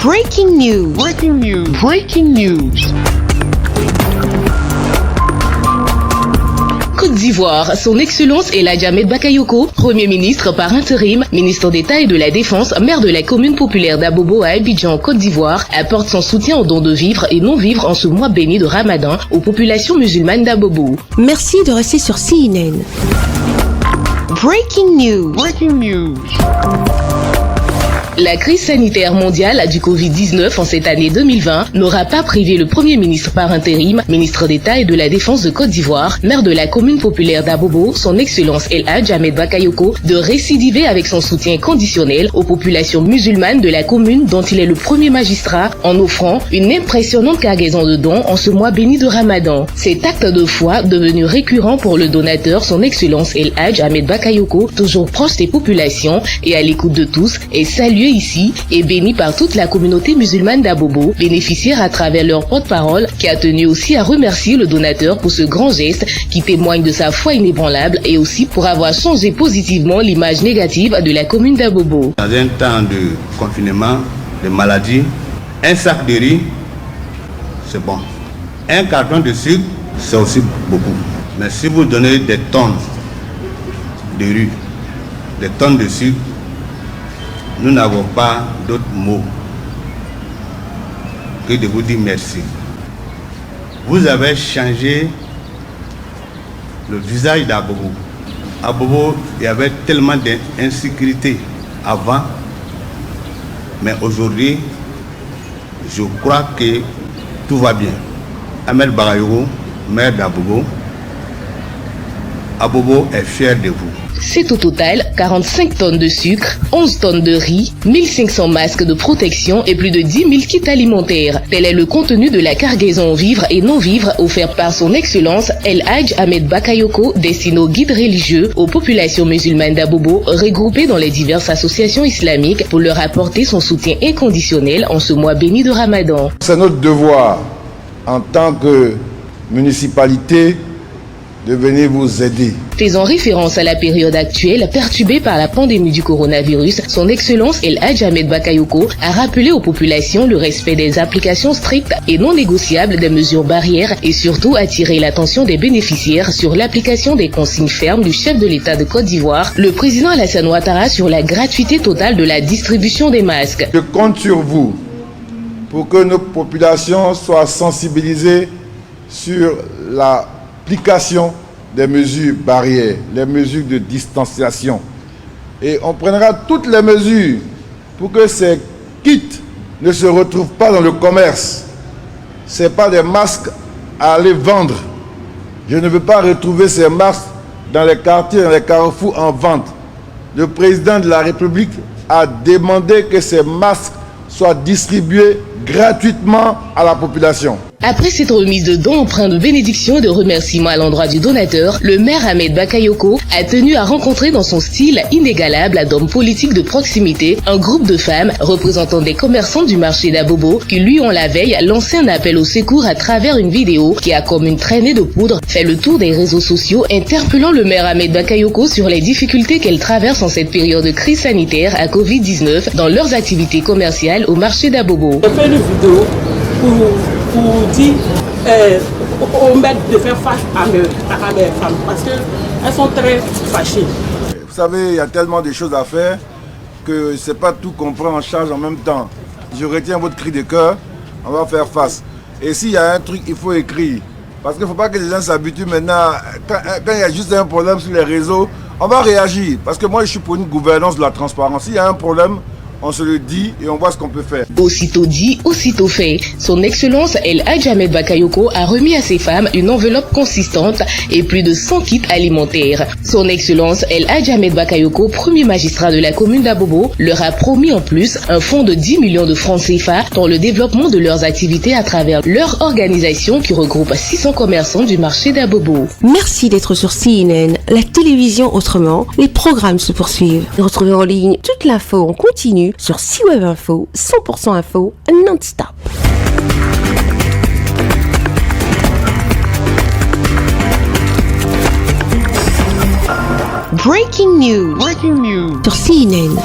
Breaking news. Breaking news. Breaking news. Côte d'Ivoire, son Excellence El Hadji Ahmed Bakayoko, Premier ministre par intérim, ministre d'État et de la Défense, maire de la commune populaire d'Abobo à Abidjan, Côte d'Ivoire, apporte son soutien aux dons de vivres et non-vivres en ce mois béni de Ramadan aux populations musulmanes d'Abobo. Merci de rester sur CNN. Breaking news. Breaking news. La crise sanitaire mondiale du Covid-19 en cette année 2020 n'aura pas privé le Premier ministre par intérim, ministre d'État et de la Défense de Côte d'Ivoire, maire de la commune populaire d'Abobo, son Excellence El Hadji Ahmed Bakayoko, de récidiver avec son soutien conditionnel aux populations musulmanes de la commune dont il est le premier magistrat, en offrant une impressionnante cargaison de dons en ce mois béni de Ramadan. Cet acte de foi, devenu récurrent pour le donateur, son Excellence El Hadji Ahmed Bakayoko, toujours proche des populations et à l'écoute de tous, est salué ici et béni par toute la communauté musulmane d'Abobo, bénéficiaire à travers leur porte-parole, qui a tenu aussi à remercier le donateur pour ce grand geste qui témoigne de sa foi inébranlable et aussi pour avoir changé positivement l'image négative de la commune d'Abobo. Dans un temps de confinement, de maladie, un sac de riz, c'est bon. Un carton de sucre, c'est aussi beaucoup. Mais si vous donnez des tonnes de riz, des tonnes de sucre, nous n'avons pas d'autres mots que de vous dire merci. Vous avez changé le visage d'Abobo. Abobo, il y avait tellement d'insécurité avant, mais aujourd'hui, je crois que tout va bien. Ahmed Bakayoko, maire d'Abobo, Abobo est fier de vous. C'est au total 45 tonnes de sucre, 11 tonnes de riz, 1500 masques de protection et plus de 10 000 kits alimentaires. Tel est le contenu de la cargaison vivres et non-vivres offerte par son Excellence El Hadji Ahmed Bakayoko, destiné aux guides religieux, aux populations musulmanes d'Abobo, regroupées dans les diverses associations islamiques pour leur apporter son soutien inconditionnel en ce mois béni de Ramadan. C'est notre devoir en tant que municipalité de venir vous aider. Faisant référence à la période actuelle perturbée par la pandémie du coronavirus, son Excellence El Hadji Ahmed Bakayoko a rappelé aux populations le respect des applications strictes et non négociables des mesures barrières et surtout attiré l'attention des bénéficiaires sur l'application des consignes fermes du chef de l'État de Côte d'Ivoire, le président Alassane Ouattara, sur la gratuité totale de la distribution des masques. Je compte sur vous pour que nos populations soient sensibilisées sur l'application des mesures barrières, les mesures de distanciation. Et on prendra toutes les mesures pour que ces kits ne se retrouvent pas dans le commerce. Ce n'est pas des masques à aller vendre. Je ne veux pas retrouver ces masques dans les quartiers, dans les carrefours en vente. Le président de la République a demandé que ces masques soient distribués gratuitement à la population. Après cette remise de dons empreinte de bénédiction et de remerciements à l'endroit du donateur, le maire Ahmed Bakayoko a tenu à rencontrer dans son style inégalable d'hommes politiques de proximité un groupe de femmes représentant des commerçants du marché d'Abobo qui lui ont la veille lancé un appel au secours à travers une vidéo qui a comme une traînée de poudre fait le tour des réseaux sociaux, interpellant le maire Ahmed Bakayoko sur les difficultés qu'elle traverse en cette période de crise sanitaire à Covid-19 dans leurs activités commerciales au marché d'Abobo. J'ai fait une vidéo pour dire aux maîtres de faire face à mes femmes parce qu'elles sont très fâchées. Vous savez, il y a tellement de choses à faire que je ne sais pas tout comprendre en charge en même temps. Je retiens votre cri de cœur, on va faire face. Et s'il y a un truc, il faut écrire. Parce qu'il ne faut pas que les gens s'habituent maintenant, quand il y a juste un problème sur les réseaux, on va réagir. Parce que moi, je suis pour une gouvernance de la transparence. S'il y a un problème, on se le dit et on voit ce qu'on peut faire. Aussitôt dit, aussitôt fait. Son Excellence El Hadji Ahmed Bakayoko a remis à ces femmes une enveloppe consistante et plus de 100 kits alimentaires. Son Excellence El Hadji Ahmed Bakayoko, premier magistrat de la commune d'Abobo, leur a promis en plus un fonds de 10 millions de francs CFA dans le développement de leurs activités à travers leur organisation qui regroupe 600 commerçants du marché d'Abobo. Merci d'être sur CNN, la télévision autrement. Les programmes se poursuivent. Retrouvez en ligne toute l'info en continu sur C-Web Info, 100% info, non-stop. Breaking news. Breaking news. Sur CNN.